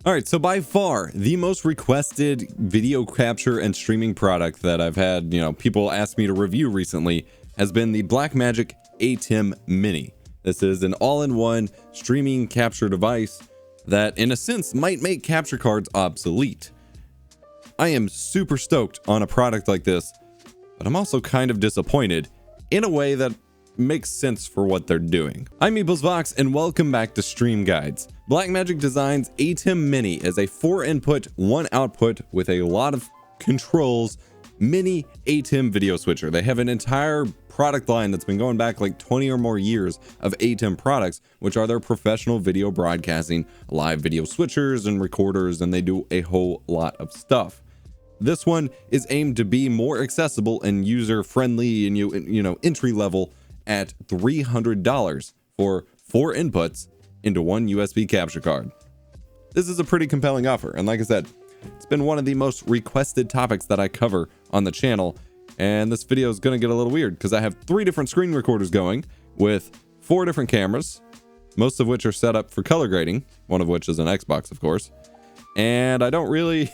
All right, so by far the most requested video capture and streaming product that I've had, people ask me to review recently has been the BlackMagic ATEM Mini. This is an all-in-one streaming capture device that, in a sense, might make capture cards obsolete. I am super stoked on a product like this, but I'm also kind of disappointed in a way that makes sense for what they're doing. I'm EposVox and welcome back to Stream Guides. BlackMagic Design's ATEM Mini is a 4-input, 1-output with a lot of controls mini ATEM video switcher. They have an entire product line that's been going back like 20 or more years of ATEM products, which are their professional video broadcasting, live video switchers and recorders, and they do a whole lot of stuff. This one is aimed to be more accessible and user-friendly and entry level at $300 for 4 inputs into 1 USB capture card. This is a pretty compelling offer, and like I said, it's been one of the most requested topics that I cover on the channel, and this video is going to get a little weird because I have 3 different screen recorders going with 4 different cameras, most of which are set up for color grading, one of which is an Xbox, of course, and I don't really...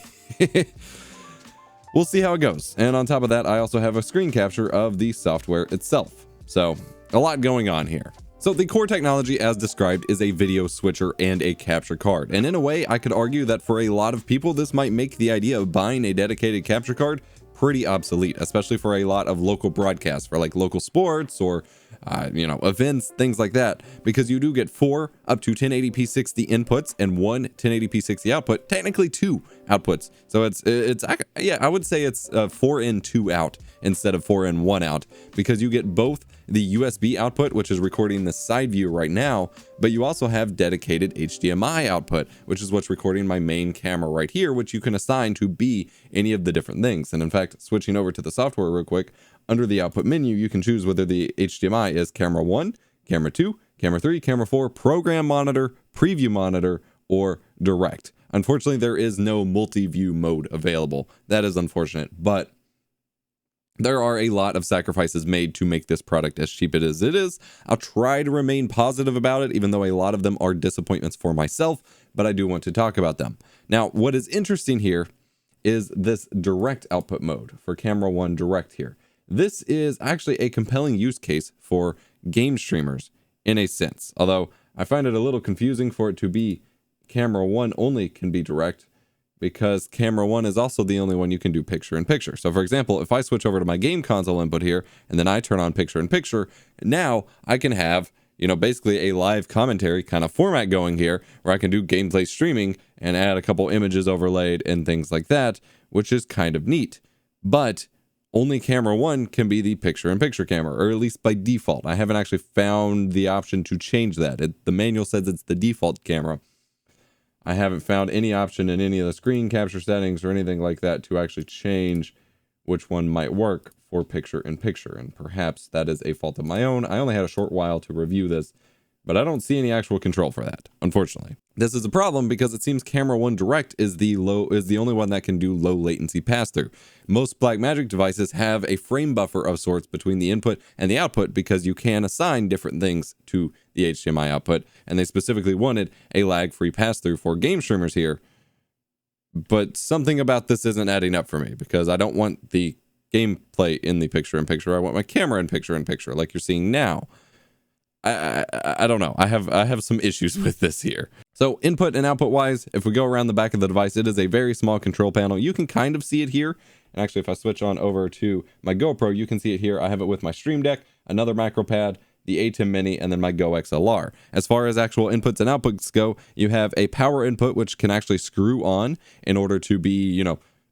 We'll see how it goes. And on top of that, I also have a screen capture of the software itself. So a lot going on here. So the core technology as described is a video switcher and a capture card. And in a way, I could argue that for a lot of people, this might make the idea of buying a dedicated capture card pretty obsolete, especially for a lot of local broadcasts for like local sports or events, things like that, because you do get 4 up to 1080p 60 inputs and 1 1080p 60 output, technically 2 outputs. So I would say it's 4 in 2 out instead of 4 in 1 out, because you get both the USB output, which is recording the side view right now, but you also have dedicated HDMI output, which is what's recording my main camera right here, which you can assign to be any of the different things. And in fact, switching over to the software real quick, under the output menu, you can choose whether the HDMI is camera 1, camera 2, camera 3, camera 4, program monitor, preview monitor, or direct. Unfortunately, there is no multi-view mode available. That is unfortunate, but there are a lot of sacrifices made to make this product as cheap as it is. I'll try to remain positive about it, even though a lot of them are disappointments for myself, but I do want to talk about them. Now, what is interesting here is this direct output mode for camera 1 direct here. This is actually a compelling use case for game streamers in a sense, although I find it a little confusing for it to be camera 1 only can be direct, because camera 1 is also the only one you can do picture-in-picture. So for example, if I switch over to my game console input here, and then I turn on picture-in-picture, now I can have, basically a live commentary kind of format going here, where I can do gameplay streaming and add a couple images overlaid and things like that, which is kind of neat. But only camera 1 can be the picture-in-picture camera, or at least by default. I haven't actually found the option to change that. The manual says it's the default camera. I haven't found any option in any of the screen capture settings or anything like that to actually change which one might work for picture-in-picture, and perhaps that is a fault of my own. I only had a short while to review this, but I don't see any actual control for that, unfortunately. This is a problem because it seems camera 1 direct is the only one that can do low latency pass-through. Most BlackMagic devices have a frame buffer of sorts between the input and the output, because you can assign different things to the HDMI output, and they specifically wanted a lag-free pass-through for game streamers here. But something about this isn't adding up for me, because I don't want the gameplay in the picture-in-picture. I want my camera in picture-in-picture like you're seeing now. I don't know. I have some issues with this here. So input and output wise, if we go around the back of the device, it is a very small control panel. You can kind of see it here. And actually, if I switch on over to my GoPro, you can see it here. I have it with my Stream Deck, another macro pad, the ATEM Mini, and then my Go XLR. As far as actual inputs and outputs go, you have a power input, which can actually screw on in order to be,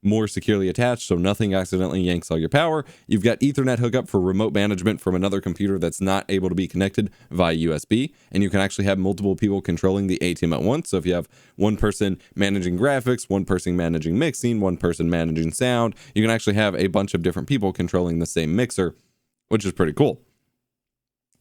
more securely attached, so nothing accidentally yanks all your power. You've got Ethernet hookup for remote management from another computer that's not able to be connected via USB, and you can actually have multiple people controlling the ATEM at once. So if you have one person managing graphics, one person managing mixing, one person managing sound, you can actually have a bunch of different people controlling the same mixer, which is pretty cool.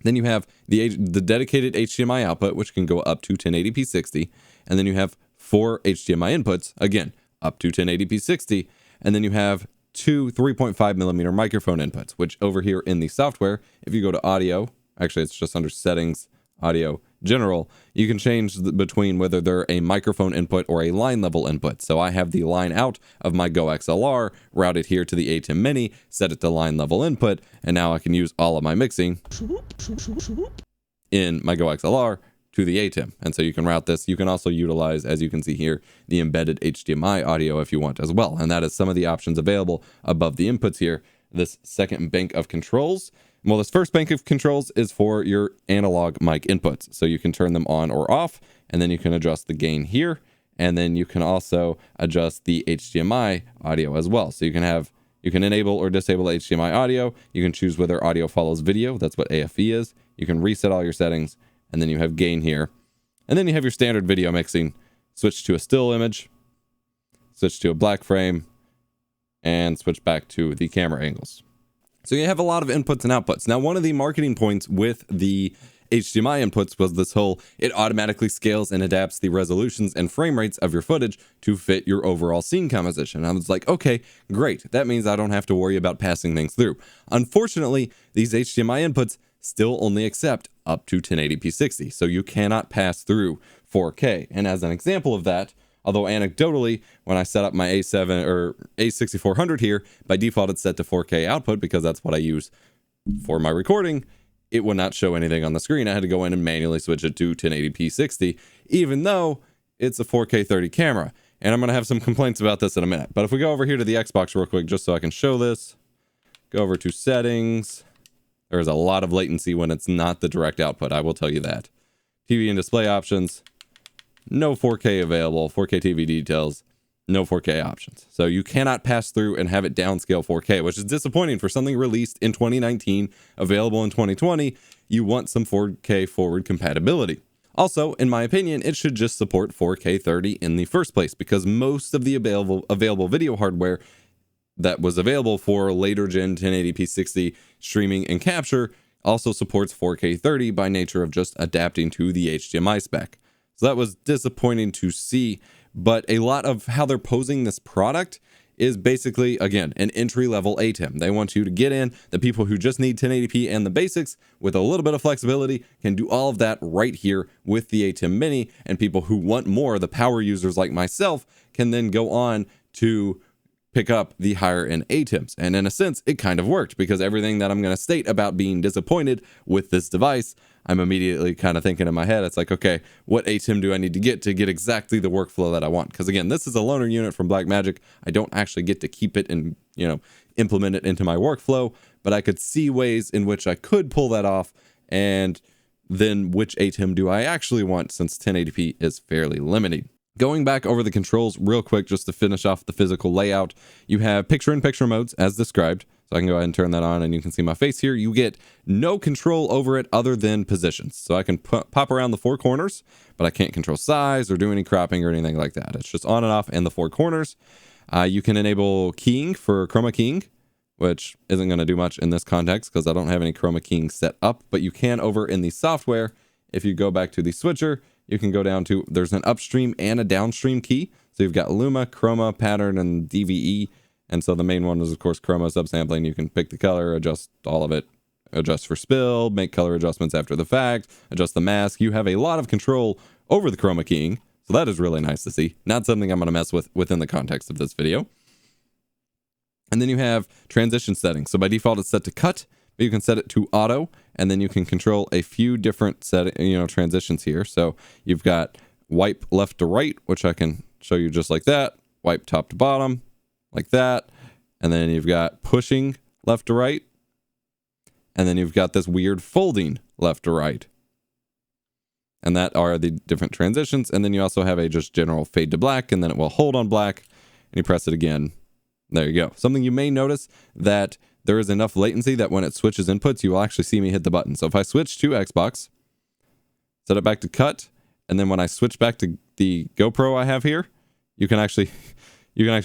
Then you have the dedicated HDMI output, which can go up to 1080p 60, and then you have 4 HDMI inputs, again, up to 1080p 60, and then you have 2 3.5 millimeter microphone inputs, which over here in the software, if you go to audio, actually it's just under settings, audio general, you can change between whether they're a microphone input or a line level input. So I have the line out of my Go XLR routed here to the ATEM Mini, set it to line level input, and now I can use all of my mixing in my Go XLR to the ATEM. And so you can route this. You can also utilize, as you can see here, the embedded HDMI audio if you want as well. And that is some of the options available above the inputs here. This second bank of controls, well, this first bank of controls is for your analog mic inputs. So you can turn them on or off, and then you can adjust the gain here. And then you can also adjust the HDMI audio as well. So you can enable or disable HDMI audio. You can choose whether audio follows video. That's what AFE is. You can reset all your settings, and then you have gain here. And then you have your standard video mixing. Switch to a still image, switch to a black frame, and switch back to the camera angles. So you have a lot of inputs and outputs. Now, one of the marketing points with the HDMI inputs was this whole, it automatically scales and adapts the resolutions and frame rates of your footage to fit your overall scene composition. I was like, okay, great. That means I don't have to worry about passing things through. Unfortunately, these HDMI inputs still only accept up to 1080p 60. So you cannot pass through 4K. And as an example of that, although anecdotally, when I set up my A7 or A6400 here, by default it's set to 4K output because that's what I use for my recording, it would not show anything on the screen. I had to go in and manually switch it to 1080p 60, even though it's a 4K 30 camera. And I'm going to have some complaints about this in a minute. But if we go over here to the Xbox real quick, just so I can show this, go over to settings. There's a lot of latency when it's not the direct output, I will tell you that. TV and display options. No 4K available, 4K TV details, no 4K options. So you cannot pass through and have it downscale 4K, which is disappointing for something released in 2019, available in 2020. You want some 4K forward compatibility. Also, in my opinion, it should just support 4K 30 in the first place, because most of the available video hardware that was available for later gen 1080p 60 streaming and capture also supports 4K 30 by nature of just adapting to the HDMI spec. So that was disappointing to see, but a lot of how they're posing this product is basically, again, an entry-level ATEM. They want you to get in. The people who just need 1080p and the basics with a little bit of flexibility can do all of that right here with the ATEM Mini, and people who want more, the power users like myself, can then go on to pick up the higher end ATEMs. And in a sense, it kind of worked, because everything that I'm going to state about being disappointed with this device, I'm immediately kind of thinking in my head, it's like, okay, what ATEM do I need to get exactly the workflow that I want? Because again, this is a loaner unit from BlackMagic. I don't actually get to keep it and, implement it into my workflow, but I could see ways in which I could pull that off. And then which ATEM do I actually want, since 1080p is fairly limited. Going back over the controls real quick, just to finish off the physical layout, you have picture-in-picture modes as described. So I can go ahead and turn that on, and you can see my face here. You get no control over it other than positions. So I can pop around the four corners, but I can't control size or do any cropping or anything like that. It's just on and off in the four corners. You can enable keying for chroma keying, which isn't going to do much in this context because I don't have any chroma keying set up, but you can over in the software. If you go back to the switcher, you can go down to, there's an upstream and a downstream key. So you've got Luma, Chroma, Pattern, and DVE. And so the main one is, of course, Chroma subsampling. You can pick the color, adjust all of it, adjust for spill, make color adjustments after the fact, adjust the mask. You have a lot of control over the chroma keying. So that is really nice to see. Not something I'm going to mess with within the context of this video. And then you have transition settings. So by default, it's set to cut. You can set it to auto, and then you can control a few different transitions here. So you've got wipe left to right, which I can show you just like that. Wipe top to bottom, like that. And then you've got pushing left to right. And then you've got this weird folding left to right. And that are the different transitions. And then you also have a just general fade to black, and then it will hold on black, and you press it again. There you go. Something you may notice, that there is enough latency that when it switches inputs, you will actually see me hit the button. So if I switch to Xbox, set it back to cut, and then when I switch back to the GoPro I have here, you can actually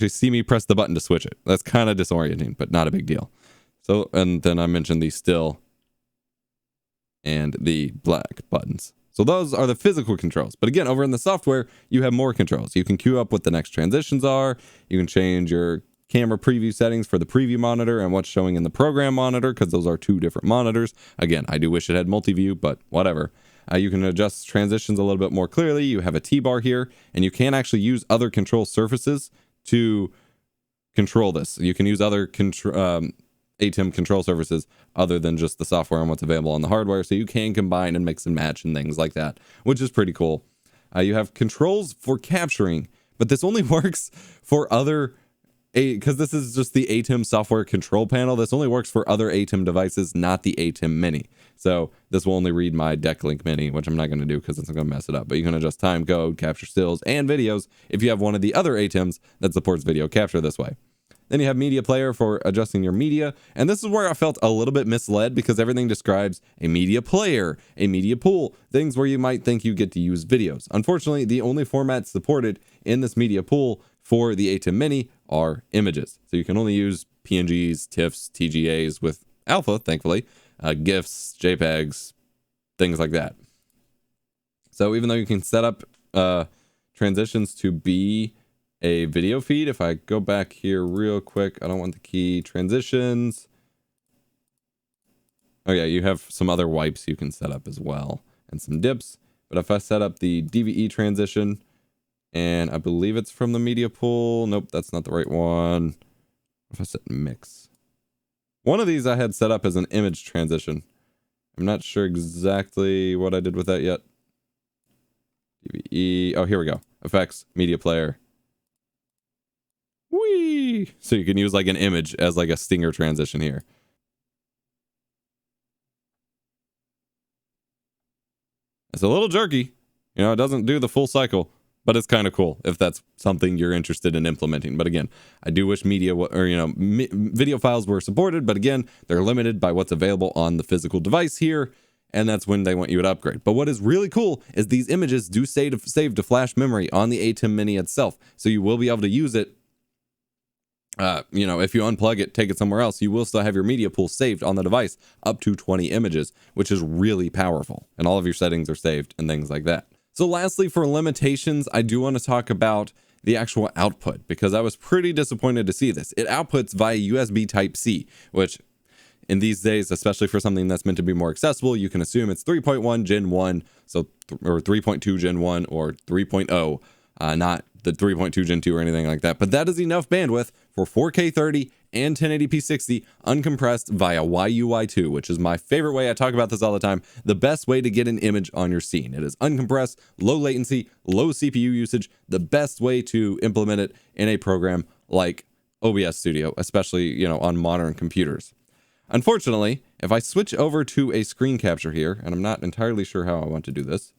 see me press the button to switch it. That's kind of disorienting, but not a big deal. So, and then I mentioned the still and the black buttons. So those are the physical controls. But again, over in the software, you have more controls. You can queue up what the next transitions are. You can change your camera preview settings for the preview monitor and what's showing in the program monitor, because those are two different monitors. Again, I do wish it had multi-view, but whatever. You can adjust transitions a little bit more clearly. You have a T-bar here, and you can actually use other control surfaces to control this. You can use other ATEM control surfaces other than just the software and what's available on the hardware, so you can combine and mix and match and things like that, which is pretty cool. You have controls for capturing, but this only works for other, because this is just the ATEM software control panel. This only works for other ATEM devices, not the ATEM Mini. So this will only read my DeckLink Mini, which I'm not going to do because it's going to mess it up. But you can adjust time code, capture stills, and videos if you have one of the other ATEMs that supports video capture this way. Then you have media player for adjusting your media. And this is where I felt a little bit misled, because everything describes a media player, a media pool, things where you might think you get to use videos. Unfortunately, the only formats supported in this media pool for the ATEM Mini are images. So you can only use PNGs, TIFFs, TGAs with alpha, thankfully, GIFs, JPEGs, things like that. So even though you can set up transitions to be a video feed, if I go back here real quick, I don't want the key transitions. Oh yeah, you have some other wipes you can set up as well, and some dips. But if I set up the DVE transition, and I believe it's from the media pool. Nope, that's not the right one. If I set mix, one of these I had set up as an image transition. I'm not sure exactly what I did with that yet. DVE. Oh, here we go. Effects, media player. Whee! So you can use like an image as like a stinger transition here. It's a little jerky. You know, it doesn't do the full cycle, but it's kind of cool if that's something you're interested in implementing. But again, I do wish media or, you know, video files were supported, but again, they're limited by what's available on the physical device here, and that's when they want you to upgrade. But what is really cool is these images do save to flash memory on the ATEM Mini itself, so you will be able to use it. You know, if you unplug it, take it somewhere else, you will still have your media pool saved on the device up to 20 images, which is really powerful, and all of your settings are saved and things like that. So lastly, for limitations, I do want to talk about the actual output, because I was pretty disappointed to see this. It outputs via USB Type-C, which in these days, especially for something that's meant to be more accessible, you can assume it's 3.1 Gen 1, so or 3.2 Gen 1 or 3.0, not the 3.2 Gen 2 or anything like that. But that is enough bandwidth for 4K 30 and 1080p 60 uncompressed via YUI2, which is my favorite way. I talk about this all the time. The best way to get an image on your scene. It is uncompressed, low latency, low CPU usage, the best way to implement it in a program like OBS Studio, especially, you know, on modern computers. Unfortunately, if I switch over to a screen capture here, and I'm not entirely sure how I want to do this.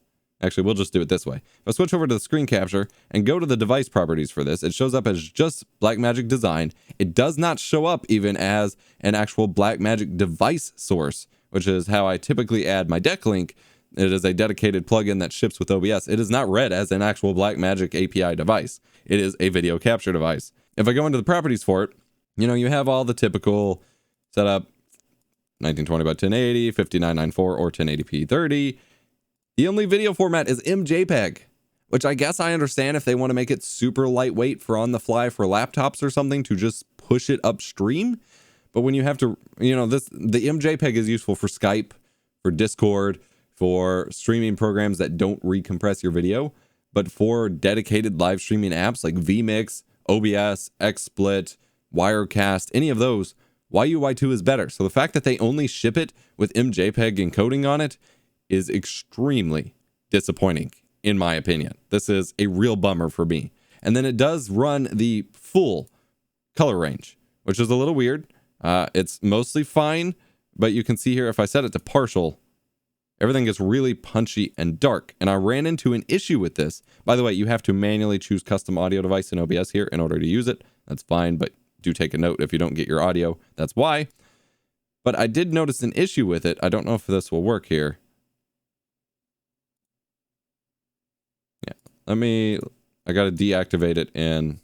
Actually, we'll just do it this way. If I switch over to the screen capture and go to the device properties for this, it shows up as just BlackMagic Design. It does not show up even as an actual BlackMagic device source, which is how I typically add my DeckLink. It is a dedicated plugin that ships with OBS. It is not read as an actual BlackMagic API device. It is a video capture device. If I go into the properties for it, you know, you have all the typical setup, 1920 by 1080, 5994 or 1080p 30. The only video format is MJPEG, which I guess I understand if they want to make it super lightweight for on the fly for laptops or something to just push it upstream. But when you have to, you know, the MJPEG is useful for Skype, for Discord, for streaming programs that don't recompress your video. But for dedicated live streaming apps like vMix, OBS, XSplit, Wirecast, any of those, YUI2 is better. So the fact that they only ship it with MJPEG encoding on it is extremely disappointing, in my opinion. This is a real bummer for me. And then it does run the full color range, which is a little weird. It's mostly fine, but you can see here, if I set it to partial, everything gets really punchy and dark. And I ran into an issue with this. By the way, you have to manually choose custom audio device in OBS here in order to use it. That's fine, but do take a note if you don't get your audio. That's why. But I did notice an issue with it. I don't know if this will work here. I got to deactivate it in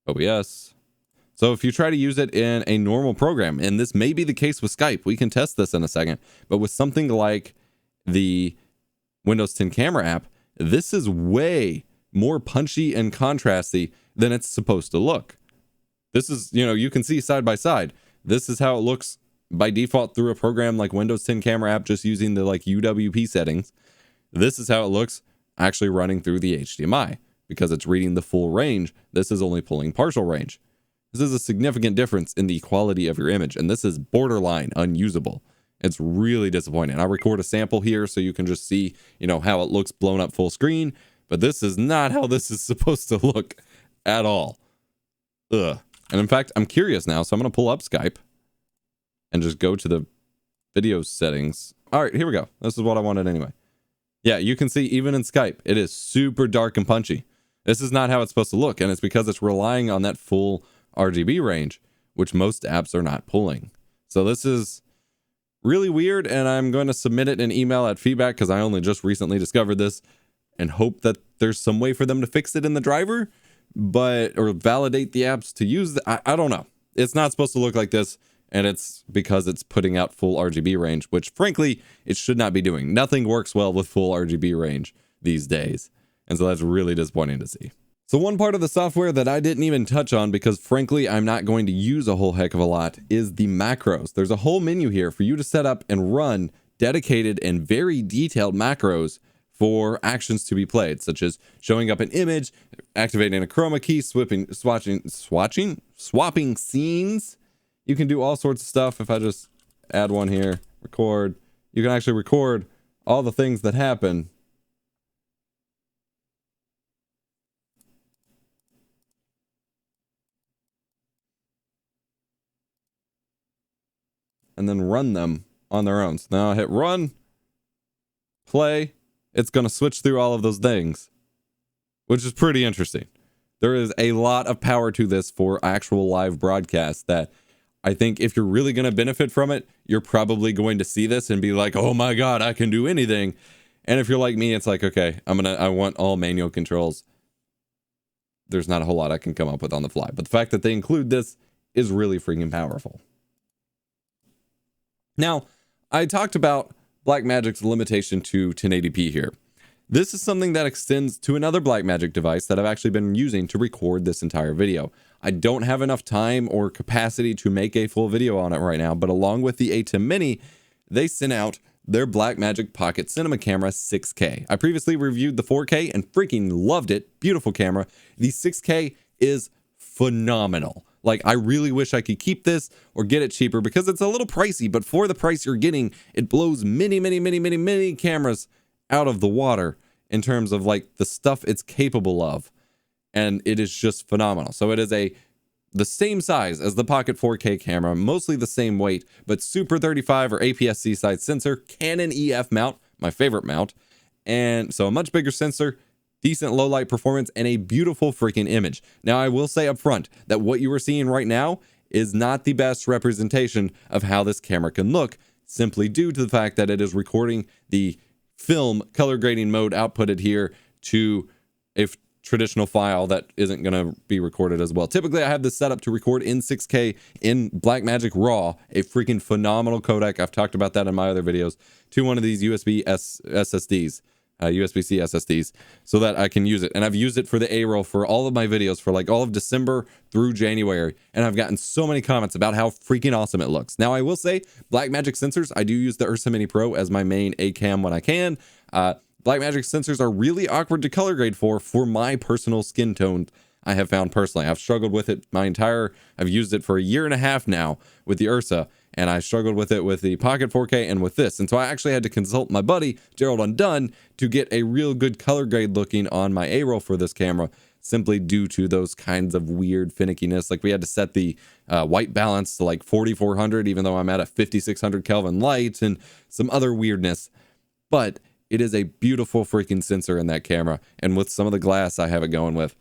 OBS. So if you try to use it in a normal program, and this may be the case with Skype, we can test this in a second, but with something like the Windows 10 camera app, this is way more punchy and contrasty than it's supposed to look. This is, you know, you can see side by side. This is how it looks by default through a program like Windows 10 Camera app, just using the like UWP settings. This is how it looks actually running through the HDMI. Because it's reading the full range, this is only pulling partial range. This is a significant difference in the quality of your image, and this is borderline unusable. It's really disappointing. I record a sample here so you can just see, how it looks blown up full screen, but this is not how this is supposed to look at all. Ugh. And in fact, I'm curious now, so I'm going to pull up Skype and just go to the video settings. All right, here we go. This is what I wanted anyway. Yeah, you can see even in Skype, it is super dark and punchy. This is not how it's supposed to look, and it's because it's relying on that full RGB range, which most apps are not pulling. So this is really weird, and I'm going to submit it in email at feedback because I only just recently discovered this and hope that there's some way for them to fix it in the driver, or validate the apps to use I don't know. It's not supposed to look like this, and it's because it's putting out full RGB range, which frankly, it should not be doing. Nothing works well with full RGB range these days. And so that's really disappointing to see. So one part of the software that I didn't even touch on, because frankly, I'm not going to use a whole heck of a lot, is the macros. There's a whole menu here for you to set up and run dedicated and very detailed macros for actions to be played, such as showing up an image, activating a chroma key, swapping scenes. You can do all sorts of stuff. If I just add one here, record, you can actually record all the things that happen. And then run them on their own. So now I hit run, play. It's going to switch through all of those things, which is pretty interesting. There is a lot of power to this for actual live broadcasts that I think if you're really going to benefit from it, you're probably going to see this and be like, oh my God, I can do anything. And if you're like me, it's like, okay, I want all manual controls. There's not a whole lot I can come up with on the fly. But the fact that they include this is really freaking powerful. Now, I talked about BlackMagic's limitation to 1080p here. This is something that extends to another BlackMagic device that I've actually been using to record this entire video. I don't have enough time or capacity to make a full video on it right now, but along with the ATEM Mini, they sent out their BlackMagic Pocket Cinema Camera 6K. I previously reviewed the 4K and freaking loved it. Beautiful camera. The 6K is phenomenal. Like, I really wish I could keep this or get it cheaper because it's a little pricey, but for the price you're getting, it blows many cameras out of the water in terms of like the stuff it's capable of. And it is just phenomenal. So it is the same size as the Pocket 4K camera, mostly the same weight, but Super 35 or APS-C size sensor, Canon EF mount, my favorite mount. And so a much bigger sensor, decent low light performance, and a beautiful freaking image. Now, I will say up front that what you are seeing right now is not the best representation of how this camera can look, simply due to the fact that it is recording the film color grading mode outputted here to a traditional file that isn't going to be recorded as well. Typically, I have this set up to record in 6K in BlackMagic RAW, a freaking phenomenal codec. I've talked about that in my other videos, to one of these USB-C SSDs, so that I can use it. And I've used it for the A-roll for all of my videos for like all of December through January. And I've gotten so many comments about how freaking awesome it looks. Now, I will say BlackMagic sensors, I do use the Ursa Mini Pro as my main A-cam when I can. BlackMagic sensors are really awkward to color grade for my personal skin tone. I have found personally. I've struggled with it I've used it for a year and a half now with the Ursa, and I struggled with it with the Pocket 4K and with this. And so I actually had to consult my buddy, Gerald Undone, to get a real good color grade looking on my A-roll for this camera, simply due to those kinds of weird finickiness. Like, we had to set the white balance to like 4400, even though I'm at a 5600 Kelvin light, and some other weirdness. But it is a beautiful freaking sensor in that camera, and with some of the glass I have it going with.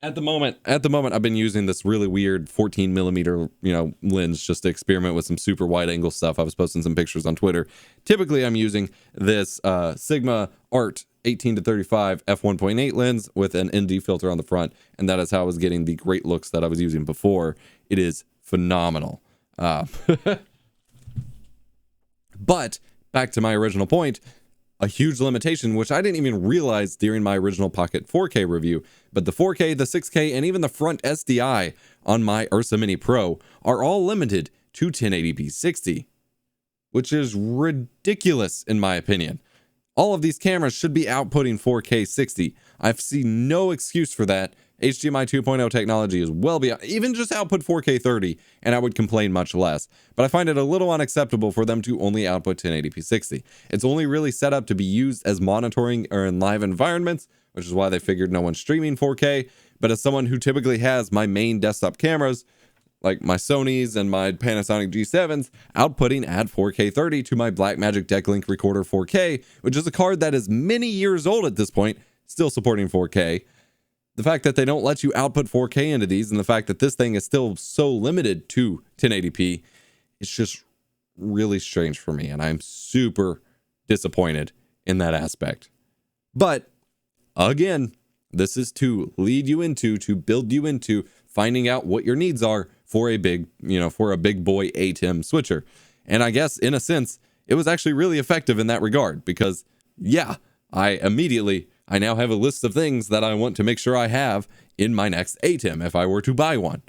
At the moment, I've been using this really weird 14 millimeter, lens just to experiment with some super wide angle stuff. I was posting some pictures on Twitter. Typically, I'm using this Sigma Art 18 to 35 f1.8 lens with an ND filter on the front, and that is how I was getting the great looks that I was using before. It is phenomenal. But back to my original point, a huge limitation, which I didn't even realize during my original Pocket 4K review, but the 4K, the 6K, and even the front SDI on my Ursa Mini Pro are all limited to 1080p 60, which is ridiculous in my opinion. All of these cameras should be outputting 4K 60. I see no excuse for that. HDMI 2.0 technology is well beyond, even just output 4K 30, and I would complain much less. But I find it a little unacceptable for them to only output 1080p 60. It's only really set up to be used as monitoring or in live environments, which is why they figured no one's streaming 4K. But as someone who typically has my main desktop cameras, like my Sony's and my Panasonic G7s, outputting at 4K 30 to my BlackMagic Decklink Recorder 4K, which is a card that is many years old at this point, still supporting 4K. The fact that they don't let you output 4K into these, and the fact that this thing is still so limited to 1080p, it's just really strange for me, and I'm super disappointed in that aspect. But again, this is to lead you into, to build you into finding out what your needs are for a big, for a big boy ATEM switcher. And I guess in a sense, it was actually really effective in that regard, because yeah, I now have a list of things that I want to make sure I have in my next ATEM if I were to buy one.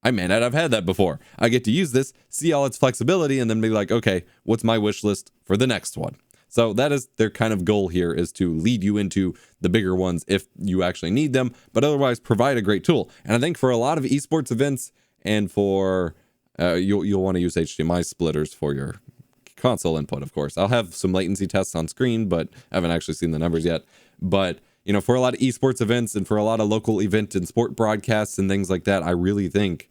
I may not have had that before. I get to use this, see all its flexibility, and then be like, okay, what's my wish list for the next one? So that is their kind of goal here, is to lead you into the bigger ones if you actually need them, but otherwise provide a great tool. And I think for a lot of esports events, and for you'll want to use HDMI splitters for your console input, of course. I'll have some latency tests on screen, but I haven't actually seen the numbers yet. But for a lot of esports events and for a lot of local event and sport broadcasts and things like that, I really think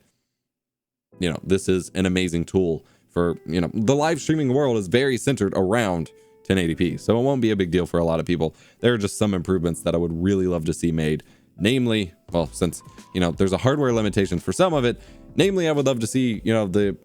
this is an amazing tool for the live streaming world is very centered around 1080p, so it won't be a big deal for a lot of people. There are just some improvements that I would really love to see made, namely, well, since there's a hardware limitation for some of it, namely I would love to see the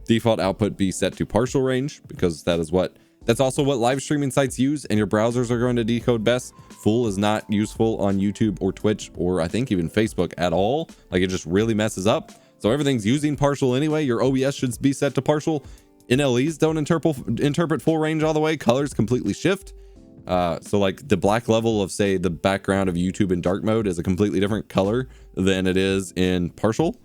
default output be set to partial range, because that's also what live streaming sites use, and your browsers are going to decode best. Full is not useful on YouTube or Twitch, or I think even Facebook at all. Like, it just really messes up. So everything's using partial anyway. Your OBS should be set to partial. NLEs don't interpret full range all the way. Colors completely shift. So like the black level of, say, the background of YouTube in dark mode is a completely different color than it is in partial.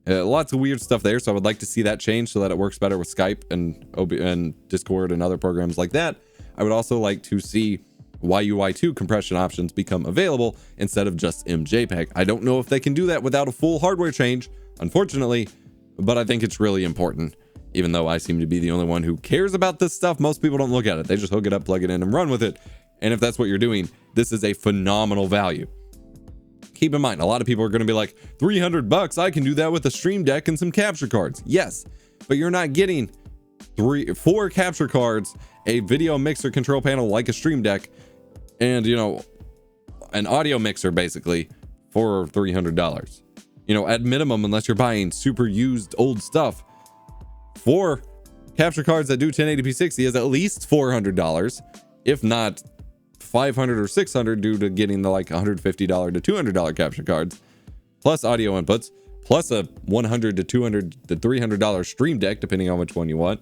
Lots of weird stuff there, so I would like to see that change so that it works better with Skype and Discord and other programs like that. I would also like to see YUI2 compression options become available instead of just MJPEG. I don't know if they can do that without a full hardware change, unfortunately, but I think it's really important. Even though I seem to be the only one who cares about this stuff, most people don't look at it. They just hook it up, plug it in, and run with it. And if that's what you're doing, this is a phenomenal value. Keep in mind, a lot of people are going to be like, $300, I can do that with a Stream Deck and some capture cards. Yes, but you're not getting 4 capture cards, a video mixer control panel like a Stream Deck, and an audio mixer basically for $300. At minimum, unless you're buying super used old stuff, 4 capture cards that do 1080p 60 is at least $400, if not $500 or $600, due to getting the like $150 to $200 capture cards, plus audio inputs, plus a $100 to $200 to $300 Stream Deck, depending on which one you want.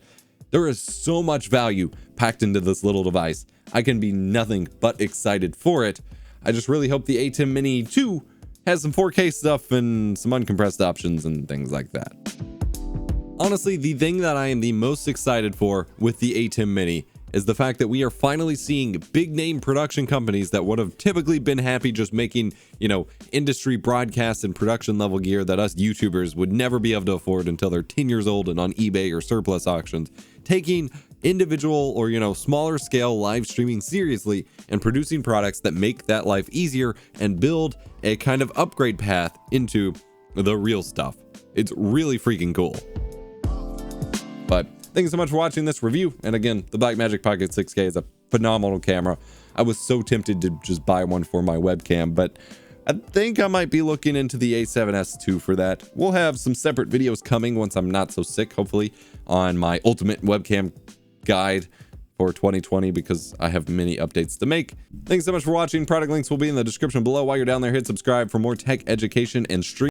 There is so much value packed into this little device. I can be nothing but excited for it. I just really hope the ATEM Mini 2 has some 4K stuff and some uncompressed options and things like that. Honestly, the thing that I am the most excited for with the ATEM Mini is the fact that we are finally seeing big name production companies that would have typically been happy just making, industry broadcast and production level gear that us YouTubers would never be able to afford until they're 10 years old and on eBay or surplus auctions, taking individual or, smaller scale live streaming seriously and producing products that make that life easier and build a kind of upgrade path into the real stuff. It's really freaking cool. But thank you so much for watching this review. And again, the BlackMagic Pocket 6K is a phenomenal camera. I was so tempted to just buy one for my webcam, but I think I might be looking into the A7S II for that. We'll have some separate videos coming once I'm not so sick, hopefully, on my ultimate webcam guide for 2020, because I have many updates to make. Thanks so much for watching. Product links will be in the description below. While you're down there, hit subscribe for more tech education and stream